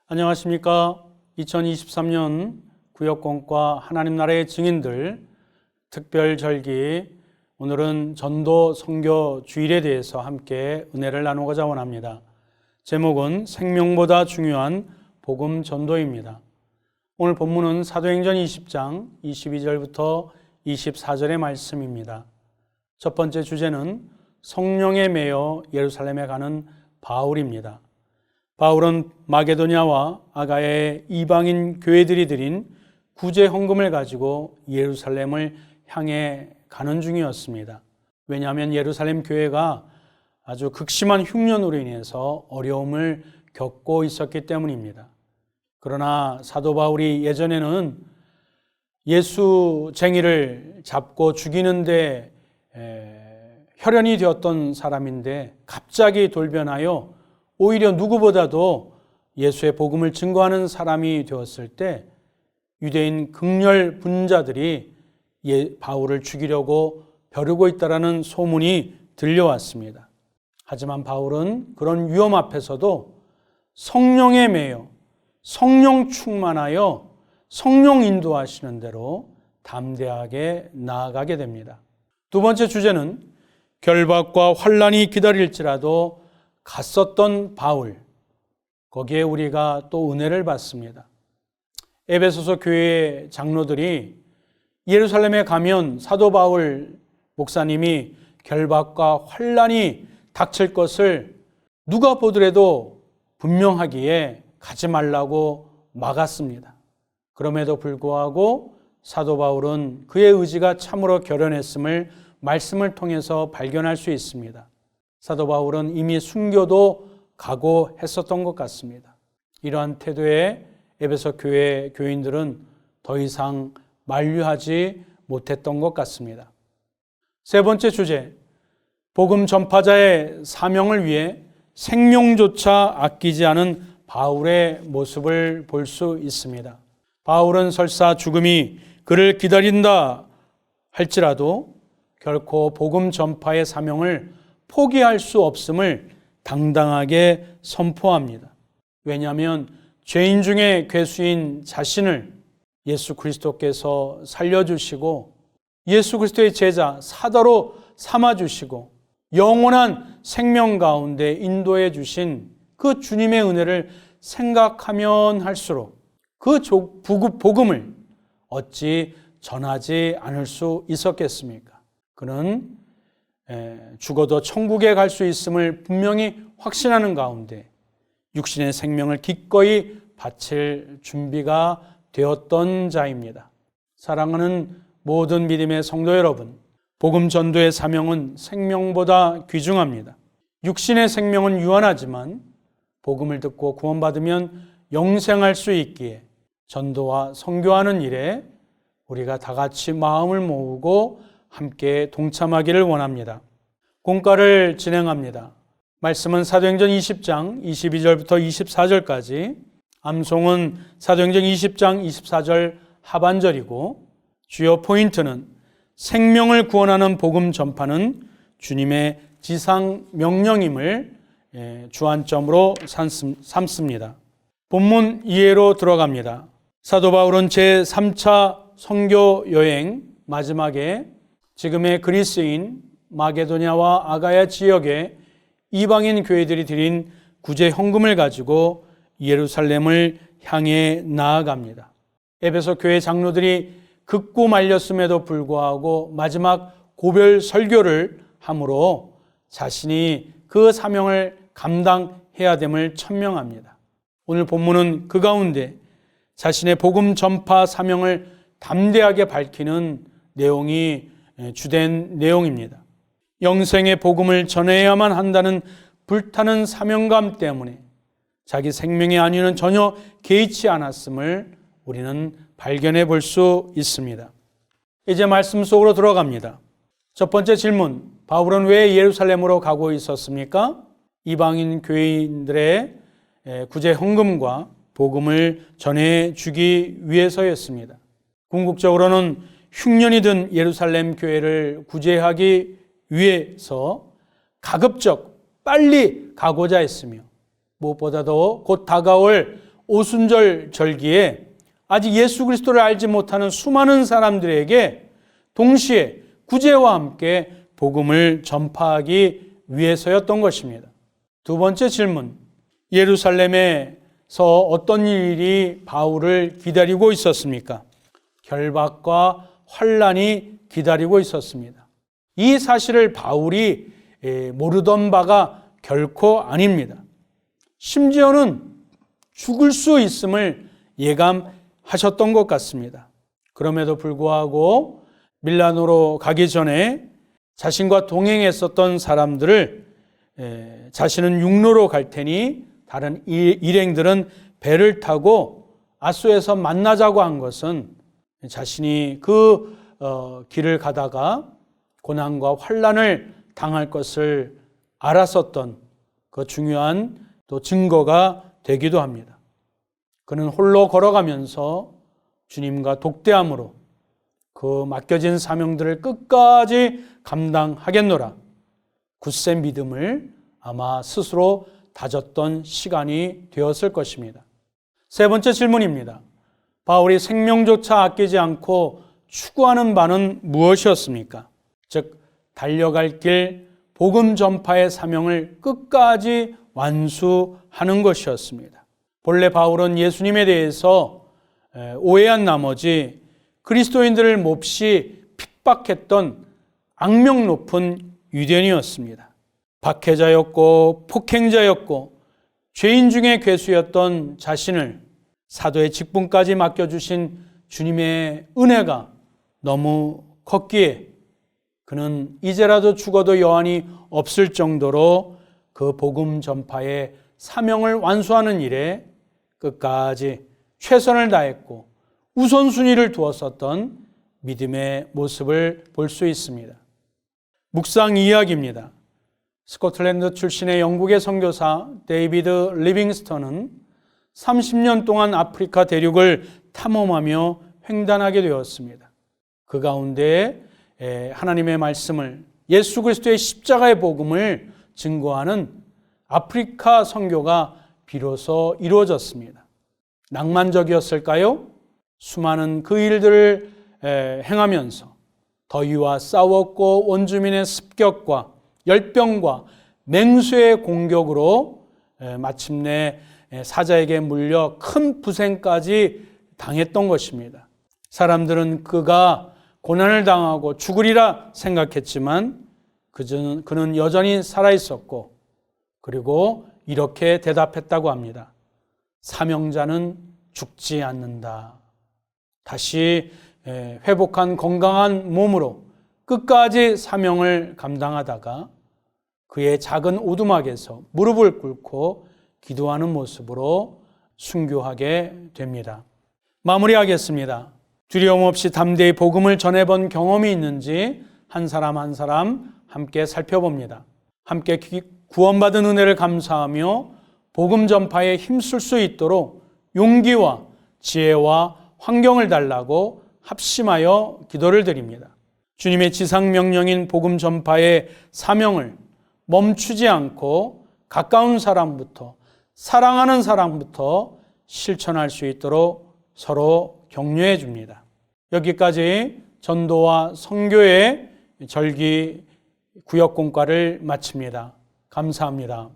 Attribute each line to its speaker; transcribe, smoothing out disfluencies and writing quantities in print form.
Speaker 1: 안녕하십니까. 2023년 구역공과 하나님 나라의 증인들 특별절기, 오늘은 전도 선교 주일에 대해서 함께 은혜를 나누고자 원합니다. 제목은 생명보다 중요한 복음 전도입니다. 오늘 본문은 사도행전 20장 22절부터 24절의 말씀입니다. 첫 번째 주제는 성령에 매여 예루살렘에 가는 바울입니다. 바울은 마게도냐와 아가야의 이방인 교회들이 드린 구제 헌금을 가지고 예루살렘을 향해 가는 중이었습니다. 왜냐하면 예루살렘 교회가 아주 극심한 흉년으로 인해서 어려움을 겪고 있었기 때문입니다. 그러나 사도 바울이 예전에는 예수쟁이를 잡고 죽이는데 혈연이 되었던 사람인데 갑자기 돌변하여 오히려 누구보다도 예수의 복음을 증거하는 사람이 되었을 때 유대인 극렬 분자들이 바울을 죽이려고 벼르고 있다는 소문이 들려왔습니다. 하지만 바울은 그런 위험 앞에서도 성령에 매여 성령 충만하여 성령 인도하시는 대로 담대하게 나아가게 됩니다. 두 번째 주제는 결박과 환난이 기다릴지라도 갔었던 바울, 거기에 우리가 또 은혜를 받습니다. 에베소서 교회 장로들이 예루살렘에 가면 사도 바울 목사님이 결박과 환난이 닥칠 것을 누가 보더라도 분명하기에 가지 말라고 막았습니다. 그럼에도 불구하고 사도 바울은 그의 의지가 참으로 결연했음을 말씀을 통해서 발견할 수 있습니다. 사도 바울은 이미 순교도 각오했었던 것 같습니다. 이러한 태도에 에베소 교회 교인들은 더 이상 만류하지 못했던 것 같습니다. 세 번째 주제, 복음 전파자의 사명을 위해 생명조차 아끼지 않은 바울의 모습을 볼 수 있습니다. 바울은 설사 죽음이 그를 기다린다 할지라도 결코 복음 전파의 사명을 포기할 수 없음을 당당하게 선포합니다. 왜냐하면 죄인 중에 괴수인 자신을 예수 그리스도께서 살려주시고 예수 그리스도의 제자 사도로 삼아주시고 영원한 생명 가운데 인도해 주신 그 주님의 은혜를 생각하면 할수록 그 복음을 어찌 전하지 않을 수 있었겠습니까? 그는 죽어도 천국에 갈 수 있음을 분명히 확신하는 가운데 육신의 생명을 기꺼이 바칠 준비가 되었던 자입니다. 사랑하는 모든 믿음의 성도 여러분, 복음 전도의 사명은 생명보다 귀중합니다. 육신의 생명은 유한하지만 복음을 듣고 구원받으면 영생할 수 있기에 전도와 선교하는 일에 우리가 다 같이 마음을 모으고 함께 동참하기를 원합니다. 공과를 진행합니다. 말씀은 사도행전 20장 22절부터 24절까지, 암송은 사도행전 20장 24절 하반절이고, 주요 포인트는 생명을 구원하는 복음 전파는 주님의 지상 명령임을 주안점으로 삼습니다. 본문 이해로 들어갑니다. 사도 바울은 제3차 선교 여행 마지막에 지금의 그리스인 마게도냐와 아가야 지역의 이방인 교회들이 드린 구제 헌금을 가지고 예루살렘을 향해 나아갑니다. 에베소 교회 장로들이 극구 말렸음에도 불구하고 마지막 고별 설교를 함으로 자신이 그 사명을 감당해야 됨을 천명합니다. 오늘 본문은 그 가운데 자신의 복음 전파 사명을 담대하게 밝히는 내용이 주된 내용입니다. 영생의 복음을 전해야만 한다는 불타는 사명감 때문에 자기 생명의 안위는 전혀 개의치 않았음을 우리는 발견해 볼 수 있습니다. 이제 말씀 속으로 들어갑니다. 첫 번째 질문, 바울은 왜 예루살렘으로 가고 있었습니까? 이방인 교인들의 구제 헌금과 복음을 전해주기 위해서였습니다. 궁극적으로는 흉년이 든 예루살렘 교회를 구제하기 위해서 가급적 빨리 가고자 했으며 무엇보다도 곧 다가올 오순절 절기에 아직 예수 그리스도를 알지 못하는 수많은 사람들에게 동시에 구제와 함께 복음을 전파하기 위해서였던 것입니다. 두 번째 질문, 예루살렘에서 어떤 일이 바울을 기다리고 있었습니까? 결박과 환난이 기다리고 있었습니다. 이 사실을 바울이 모르던 바가 결코 아닙니다. 심지어는 죽을 수 있음을 예감하셨던 것 같습니다. 그럼에도 불구하고 밀라노로 가기 전에 자신과 동행했었던 사람들을 자신은 육로로 갈 테니 다른 일행들은 배를 타고 아소에서 만나자고 한 것은 자신이 그 길을 가다가 고난과 환난을 당할 것을 알았었던 그 중요한 또 증거가 되기도 합니다. 그는 홀로 걸어가면서 주님과 독대함으로 그 맡겨진 사명들을 끝까지 감당하겠노라 굳센 믿음을 아마 스스로 다졌던 시간이 되었을 것입니다. 세 번째 질문입니다. 바울이 생명조차 아끼지 않고 추구하는 바는 무엇이었습니까? 즉 달려갈 길 복음 전파의 사명을 끝까지 완수하는 것이었습니다. 본래 바울은 예수님에 대해서 오해한 나머지 그리스도인들을 몹시 핍박했던 악명 높은 유대인이었습니다. 박해자였고 폭행자였고 죄인 중에 괴수였던 자신을 사도의 직분까지 맡겨주신 주님의 은혜가 너무 컸기에 그는 이제라도 죽어도 여한이 없을 정도로 그 복음 전파의 사명을 완수하는 일에 끝까지 최선을 다했고 우선순위를 두었었던 믿음의 모습을 볼 수 있습니다. 묵상 이야기입니다. 스코틀랜드 출신의 영국의 선교사 데이비드 리빙스턴은 30년 동안 아프리카 대륙을 탐험하며 횡단하게 되었습니다. 그 가운데 하나님의 말씀을 예수 그리스도의 십자가의 복음을 증거하는 아프리카 선교가 비로소 이루어졌습니다. 낭만적이었을까요? 수많은 그 일들을 행하면서 더위와 싸웠고 원주민의 습격과 열병과 맹수의 공격으로 마침내 사자에게 물려 큰 부생까지 당했던 것입니다. 사람들은 그가 고난을 당하고 죽으리라 생각했지만 그는 여전히 살아있었고 그리고 이렇게 대답했다고 합니다. 사명자는 죽지 않는다. 다시 회복한 건강한 몸으로 끝까지 사명을 감당하다가 그의 작은 오두막에서 무릎을 꿇고 기도하는 모습으로 순교하게 됩니다. 마무리하겠습니다. 두려움 없이 담대히 복음을 전해본 경험이 있는지 한 사람 한 사람 함께 살펴봅니다. 함께 구원받은 은혜를 감사하며 복음 전파에 힘쓸 수 있도록 용기와 지혜와 환경을 달라고 합심하여 기도를 드립니다. 주님의 지상 명령인 복음 전파의 사명을 멈추지 않고 가까운 사람부터 사랑하는 사람부터 실천할 수 있도록 서로 격려해 줍니다. 여기까지 전도와 선교의 절기 구역 공과를 마칩니다. 감사합니다.